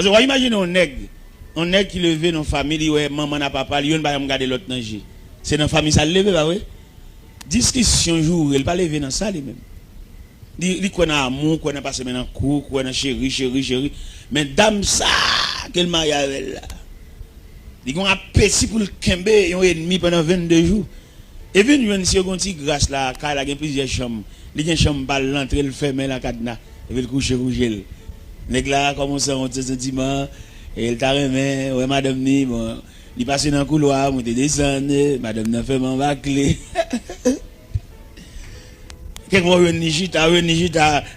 Parce que, imaginez un nègre qui levé dans la famille, ouais, maman n'a pas parlé, il ne va pas regarder l'autre nager. C'est dans la famille, ça le levé, bah oui. Discussion jour, il pas lever dans ça, lui-même. Il connaît amour, connaît pas semaine en cours, connaît chéri. Mais dame ça, qu'elle marie avec là. Il a un appétit pour le kembe, et un ennemi pendant 22 jours. Et puis, nous avons une grâce là, car il y a plusieurs chambres. Il y a une chambre balle, l'entrée, le ferme, la cadenas, et puis le coucher rouge. Les gars commencent à monter ce dimanche, et il t'a remis, ouais, madame, bon, il passe dans le couloir, il descend, madame n'a fait mon bâclé. Quelquefois, il Nigita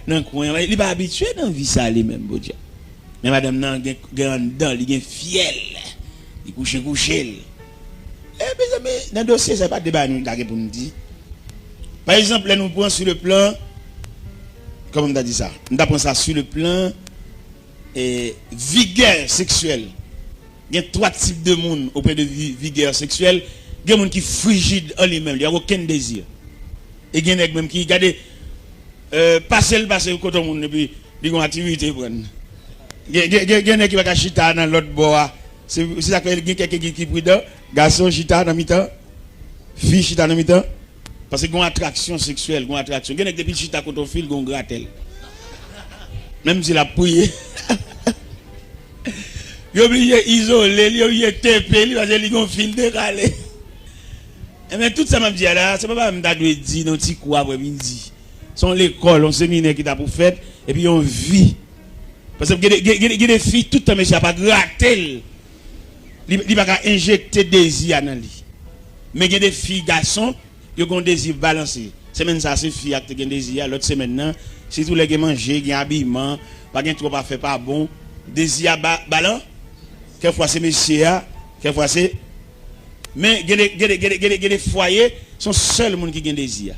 dans le coin, il n'est pas habitué dans la vie, ça, lui-même, bon Dieu. Mais madame, il est fiel, il couche. Mais dans le dossier, ce n'est pas de débat pour nous dire. Par exemple, là, nous prenons sur le plan, comment on a dit ça? Nous prenons ça sur le plan vigueur sexuelle. Il y a 3 types de monde auprès de vigueur sexuelle. Il y a des gens qui sont frigides en lui-même, il n'y a aucun désir. Et il y a des gens qui regardent, passer le côté de monde, et puis ils ont une activité. Il y a des gens qui vont chita dans l'autre bois. C'est ça qu'il y a quelqu'un qui prie dedans. Garçon chita dans mi-temps. Fille chita dans mi-temps. Parce qu'il y a une attraction sexuelle. Il y a des gens qui chita contre le fil, ils ont grattel. Même s'il a prié. Il a oublié isolé, il a oublié TP, il a oublié un fil décalé. Mais tout ça m'a dit là, c'est pas me dire non petit quoi après midi. Son l'école, on séminaire qui t'a pour faire et puis on vit. Parce que il y a des filles tout le temps mais ça pas gratter. Il pas injecter désir dans lui. Mais il y a des filles garçons, ils ont un désir balancé. Semaine ça c'est filles qui ont désir, l'autre semaine non, si tous les qui manger, qui habillement, pas gain trop pas fait pas bon, désir ballon. Quelquefois c'est messieurs, quelquefois c'est mais il y a des foyers sont seuls monde qui ont désir.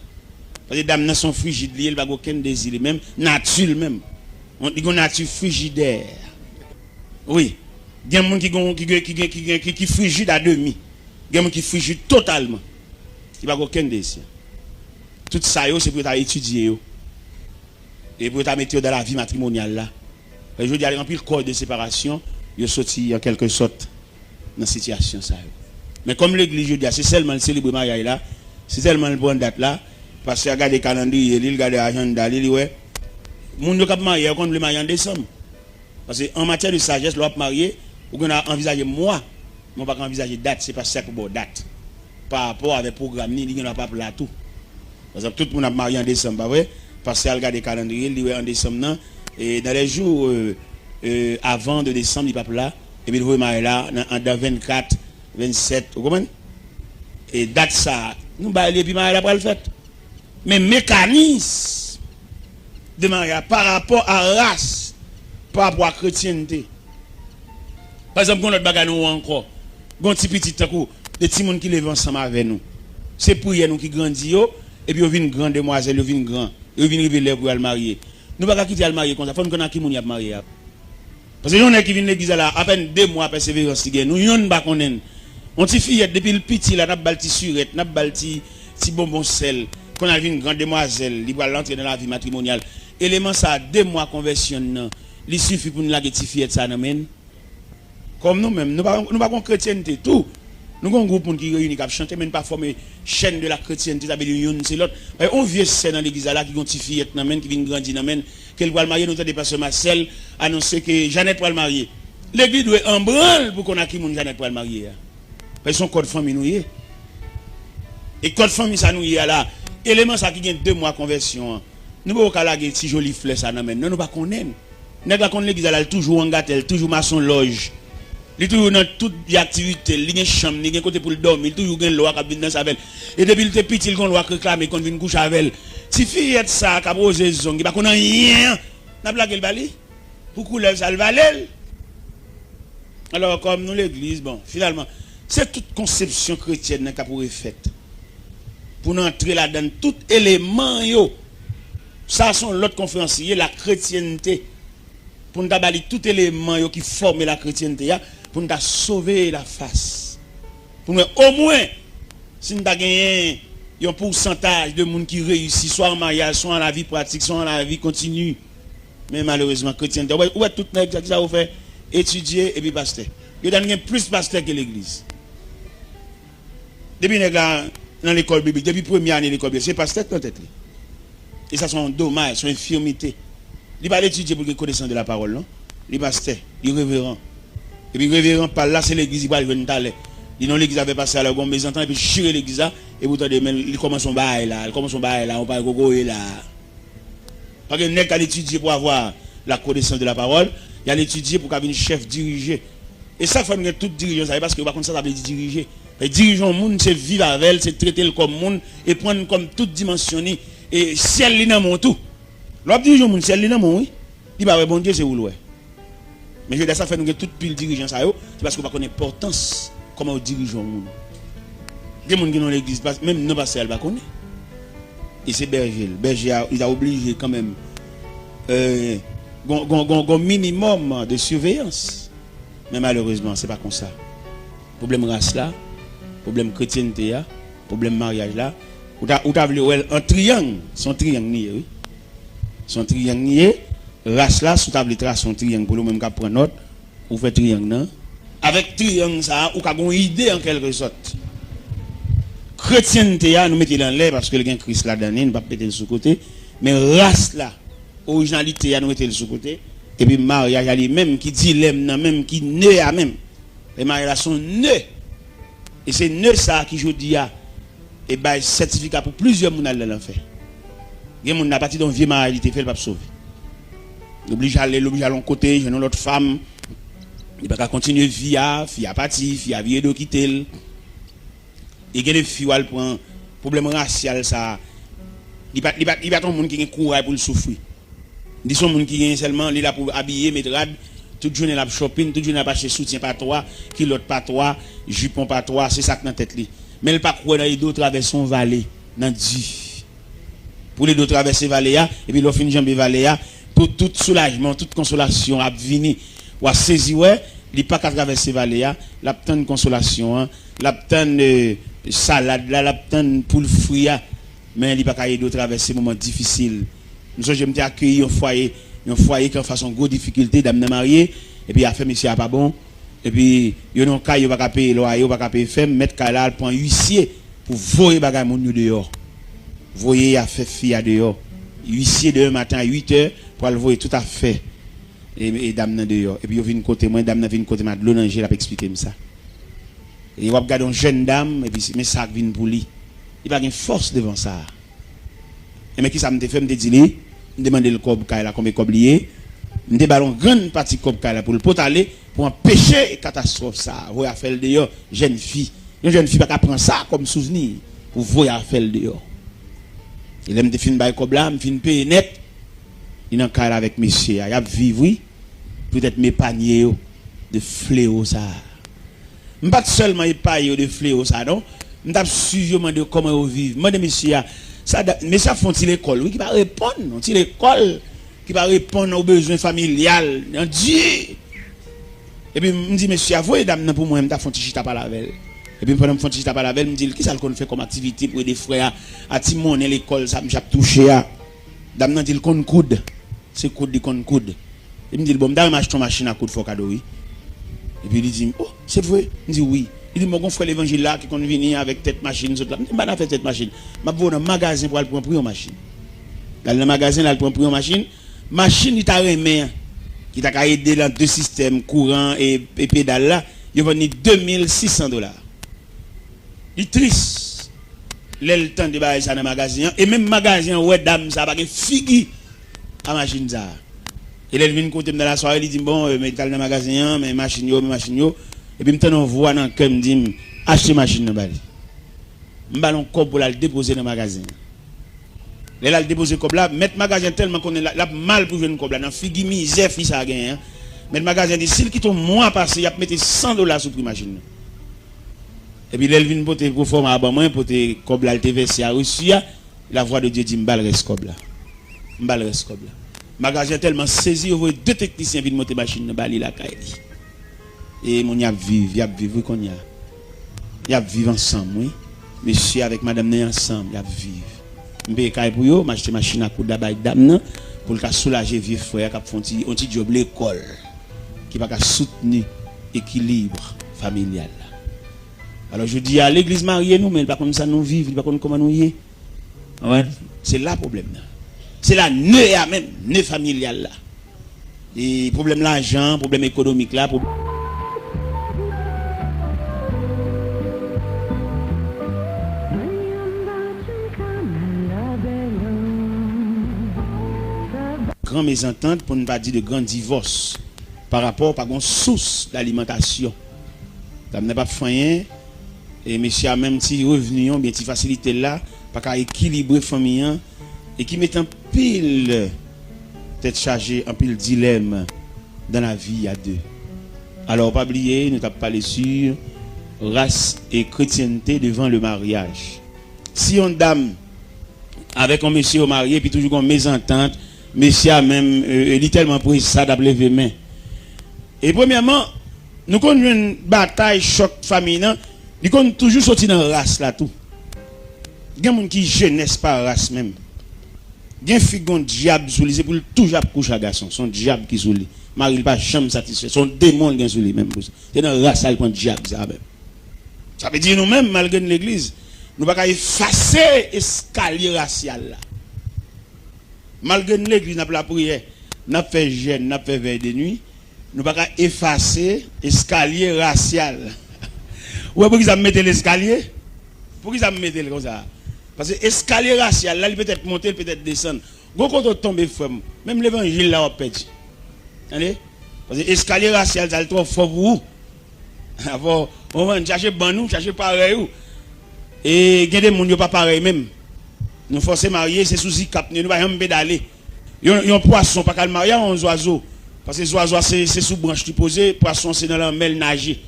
Parce que les dames sont frigides, ils n'ont aucun désir, même nature même. Ils ont une nature frigidaire. Oui. Il y a des gens qui frigide à demi. Il y a des gens qui frigide totalement. Il n'ont aucun désir. Tout ça, c'est pour étudier. Et pour mettre dans la vie matrimoniale. Là. Je veux dire, il y a un corps de séparation. Il est sorti en quelque sorte dans la situation. Ça. Mais comme l'église, je dis, c'est seulement le célébrer mariage là. C'est seulement le bon date là. Parce que regarde le calendrier, il regarde l'agenda, il dit, ouais. Les gens qui marié, on le marier en décembre. Parce qu'en matière de sagesse, l'on marié, on a envisagé moi, on n'a pas envisagé date, c'est pas ça que bon date. Par rapport avec le programme, il n'y a pas là tout. Parce que tout le monde a marié en décembre, pas vrai? Parce que regarde le calendrier, il est en décembre, non? Et dans les jours avant de décembre, il n'est pas là. Et puis il va marier là, dans 24, 27, vous comprenez? Et date ça, nous allons puis marier là pour le fait. Mais mécanisme de mariage par rapport à race, par rapport à chrétienté. Par exemple, quand notre bagage nous encore, quand petit petit coup, des petits monde qui lèvent ensemble avec nous. C'est pour nous qui grandit et puis on vient grande demoiselle, on vient grand, on vient révéler pour le marier. Nous pas quitter le marier comme ça, faut nous connaître qui moun y a marié. Parce que nous qui viennent l'église là à peine 2 mois persévérance nous yon pas connaître. On ti fillette depuis le petit là, n'a balti surette, n'a balti ti bonbon sel. Qu'on a vu une grande demoiselle, il va l'entrer dans la vie matrimoniale. Élément ça, 2 mois conversion, il suffit pour nous la fillette ça nous. Comme nous-mêmes, nous ne pas chrétienté, tout. Nous avons un groupe qui réunit, qui chante, mais pas former chaîne de la chrétienté, c'est l'autre. On vient dans l'église là, qui ont une fillette, qui vient grandir, qu'elle va le marier, nous avons des personnes Marcel, annoncer que Jeannette va le marier. L'église doit en branle pour qu'on a qui Jeannette va le marier. Parce que son code famille nous y est. Et code famille ça nous y est là. Élément ça qui gagne 2 mois conversion. Nous ne pouvons pas laguer si joli fleur ça n'amène. Nous ne pas connaître. Nous pas connaître l'église elle toujours en gâtel, toujours maçon loge. Il toujours dans toute activité, il y a une chambre, il y a un côté pour le dormir, il toujours une loi qui vient dans sa belle. Et depuis le petit, il y a une loi qui réclame qu'on vient coucher avec elle. Si fille est ça qui a posé zone, il n'y a pas rien. N'a blague le bali. Pour couler ça le valel. Alors comme nous l'église, bon, finalement, c'est toute conception chrétienne qui a pour effet. Pour nous entrer là-dedans, tout élément, ça sont l'autre conférencier, la chrétienté. Pour nous bali tout élément qui forme la chrétienté, pour nous sauver la face. Pour nous, au moins, si nous avons gagné un pourcentage de monde qui réussit, soit en mariage, soit en la vie pratique, soit en la vie continue. Mais malheureusement, chrétienté, où est tout ça vous fait? étudier et puis pasteur. Il y a plus pasteur que l'église. Depuis dans l'école biblique, depuis la première année de l'école biblique, c'est pasteur dans tête. Et ça, c'est un dommage, c'est une infirmité. Il va l'étudier pour qu'il connaisse de la parole, non? Il pasteur, il révérend. Et puis révérend par là, c'est l'église, il va venir d'aller. Il non l'église avait passé à la bonne maison, et puis chirer l'église là, et vous entendez, il commence son bail là, on parle gogo là. Parce que n'est qu'à l'étudier pour avoir la connaissance de la parole, il y a l'étudier pour qu'un chef diriger. Et ça, il faut que tout dirigeant, parce que par contre, ça veut dire diriger. Et dirigeant le monde, c'est vivre avec elle, c'est traiter le comme monde, et prendre comme toute dimension, et ciel li dans mon tout. L'autre dirigeant le monde, ciel li dans mon oui. Il va bon Dieu, c'est où l'ouest. Mais je veux dire, ça fait nous toute pile dirigeant, c'est parce qu'on va connaître l'importance comment on dirige le monde. Il y a des gens qui dans l'église, même non pas elle va connaître. Et c'est berger. Berger, il a obligé quand même un minimum de surveillance. Mais malheureusement, ce n'est pas comme ça. Problème race là, problème chrétienté là, problème mariage là. Ou t'as vu un triangle, son triangle nié, oui. Son triangle nié, race là, sous table trace son triangle pour le même cas prendre note, ou fait triangle non. Avec triangle ça, ou qu'a une idée en quelque sorte. Chrétienté là, nous mettons dans l'air parce que le gain Christ là dedans, nous pas mettre le sous côté, mais race là, originalité là nous mettons le sous côté. Et puis mariage ali même qui dit l'aime même qui né à même. Les mariages sont nés. Et c'est nés ça qui je dis à et bah certificat pour plusieurs moun dans l'enfer. Il y a moun n'a parti d'un vieux mariage il fait pas sauver. L'oblige à aller côté, je l'autre femme. Il pas continuer vie à parti, vie à vie de quitter. Et il y a des filles qui prend problème racial ça. Il pas ton monde qui a courage pour le souffrir. Dis son monde qui est seulement là pour habiller mettre rad toute journée la shopping toute journée la acheter soutien pas toi culotte pas toi jupon pas toi c'est ça que dans tête li mais elle pas croire dans les deux traverser son vallée dans Dieu pour les deux traverser vallée et puis l'offre une jambe vallée pour tout soulagement toute consolation a venir ou a saisi ouais il pas qu'à traverser vallée la tendre consolation la tendre salade la tendre pour le fruit mais il pas qu'à y traverser moment difficile. Nous je me accueilli un foyer qui en façon gros difficulté d'amener marié et puis a fait monsieur a pas bon et puis yo non cas yo pas payer loyer pas payer femme mettre là prend huissier pour voyer bagay moun dehors. Voyer a fait fille à dehors. Huissier demain matin à 8h pour le voyer tout à fait et dame dehors et puis yo vinn côté moi dame vinn côté ma de l'onanger l'a expliquer ça. Et on regarde une jeune dame et puis mais ça vinn pour lui. Il pas une force devant ça. Et mais qui ça me fait me dire me demander le cob là comme cob lié me ballon grande partie cob là pour le potaler pour empêcher catastrophe ça voya faire dehors jeune fille une jeune fille pas prendre ça comme souvenir pour voya faire dehors il aime de fin bail cob là me fin payer net il en cas avec monsieur il a vivre oui peut-être mes paniers de fléau ça pas seulement il paye de fléau ça non m't'a suivre de comment vivre moi de monsieur ça mais ça font-ils l'école oui qui va répondre on l'école qui va répondre aux besoins familial Dieu et puis me dit monsieur avouez dame pour moi m'ta font chita par la veille et puis pendant me font chita par la veille me dit qui ça qu'on fait comme activité pour des frères à Timon l'école ça me j'ai touché à dame nan dit le compte coude c'est coude du compte coude il me dit bon dame m'achète ton machine à coude faut cadeau oui et puis il dit oh c'est vrai il dit oui. Il dit, mon frère l'évangile là, qui est venu avec tête machine, je ne vais pas faire cette machine. Je vais dans un magasin pour aller prendre une machine. Dans le magasin, il prend une machine. Machine, il t'a remis, qui t'a aidé dans deux systèmes, courant et pédale là, il va venir $2600. Il est triste. Le temps de bailler ça dans le magasin. Et même le magasin, ouais, dame, ça va pas figure à la machine. Ça. Et là, il vient côté dans la soirée, il dit, bon, mais dans le magasin, mais machine, et puis maintenant on voit dans que me dit acheter machine dans bali m'ballon cob pour la déposer dans magasin là le déposer cob là mettre magasin tellement qu'on est là mal pour jouer cob là dans figi misère fi ça gagne mais le magasin dit s'il quitte un mois passé il a mettre $100 sur prix machine et puis l'elvin pote pour former à moi pour te cob là le versé à Russie la voix de Dieu dit m'bal reste cob là magasin tellement saisi on voit deux techniciens viennent monter machine dans bali la caille. Et mon y a vivre qu'on y a vivre ensemble oui monsieur avec madame né ensemble y a vivre m'paye caille pour yo m'acheter machine à coudre bail dame pour le soulager vieux frère qui font un petit job l'école qui va soutenir l'équilibre familial. Alors je dis à l'église mariée, nous, mais pas comme ça nous vivons, pas comme comment nous y est. Ouais. C'est là le problème. C'est là, même, nœud familial là. Et problème l'argent, problème économique là. Grand mésentente, pour ne pas dire de grand divorce, par rapport à une source d'alimentation. Ça n'a pas fait et monsieur a même si revenu, bien si facilité là, pas qu'à équilibrer famille et qui met en pile tête chargée, en pile dilemme dans la vie à deux. Alors pas oublier, nous avons parlé sur race et chrétienté devant le mariage. Si on dame avec un monsieur au marié puis toujours une mésentente, monsieur a même littéralement pris ça d'appeler les mains. Et premièrement, nous connaissons une bataille choc féminin, nous connaissons toujours sorti dans la race là tout. Il y a des gens qui jeunesse par race même. Il y a un diable sous lui, pour toujours coucher à garçon, son diable qui sous lui. Marie pas jamais satisfait, son démon qui sous lui même. C'est dans la race là qu'on diable ça même. Ça veut dire nous-mêmes malgré l'église, nous ne pouvons pas effacer l'escalier racial là. Malgré l'église, nous avons la prière, nous avons fait jeûne, nous avons fait veille de nuit, nous ne pouvons pas effacer l'escalier racial. Ou pour qu'ils mettent l'escalier? Pour qu'ils mettent comme ça? Parce que l'escalier racial, là, il peut être monté, il peut être descendre. Quand on tombe, même l'évangile là, on pète. Parce que l'escalier racial, ça le trouve fort pour vous. On va chercher banou, chercher pareil. Et il y a des gens qui ne sont pas pareil même. Nous forçons marier, c'est sous cap, nous ne pouvons pas pédaler. Il y a un poisson, pas qu'à marier, un oiseau. Parce que les oiseaux, c'est sous branche qui posent, poisson, c'est dans la mer nager.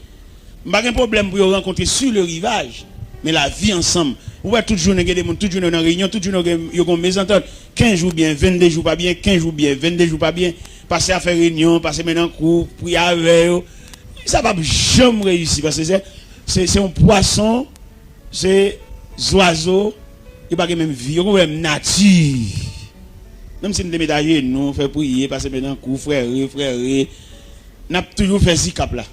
Il n'y a pas de problème pour rencontrer sur le rivage, mais la vie ensemble. Vous voyez, toute journée, il y a des gens, toute journée dans réunion, toute journée, il y a une mésentente. 15 jours bien, 22 jours pas bien, 15 jours bien, 22 jours pas bien. Passer à faire réunion, passer maintenant en cours, prier avec eux. Ça va jamais réussir parce que c'est un poisson, c'est des oiseaux. Il n'y a pas même vie, il y a même nature. Même si nous sommes médaillés, nous faisons prier, passer maintenant coup, frère, nous avons toujours fait ce cap là.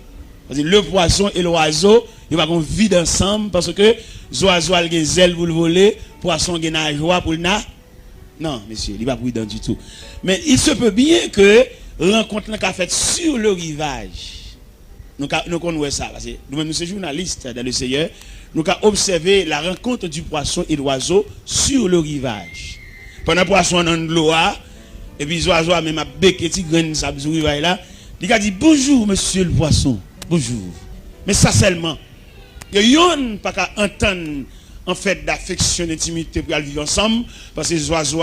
Parce que le poisson et l'oiseau, ils vont vivre ensemble parce que l'oiseau a des ailes pour le voler, le poisson a une joie pour le na. Non, monsieur, il n'est pas prudent du tout. Mais il se peut bien que rencontre qu'a fait sur le rivage. Nous connaissons ça. Parce que nous-mêmes, nous sommes journalistes dans le Seigneur. Nous avons observé la rencontre du poisson et de l'oiseau sur le rivage. Pendant le poisson dans l'eau, et puis l'oiseau a même béqué, petit grain sur le rivage là, il a dit bonjour monsieur le poisson, bonjour. Mais ça seulement. Il y a un pas qu'à entendre en fait d'affection, d'intimité pour vivre ensemble, parce que les oiseaux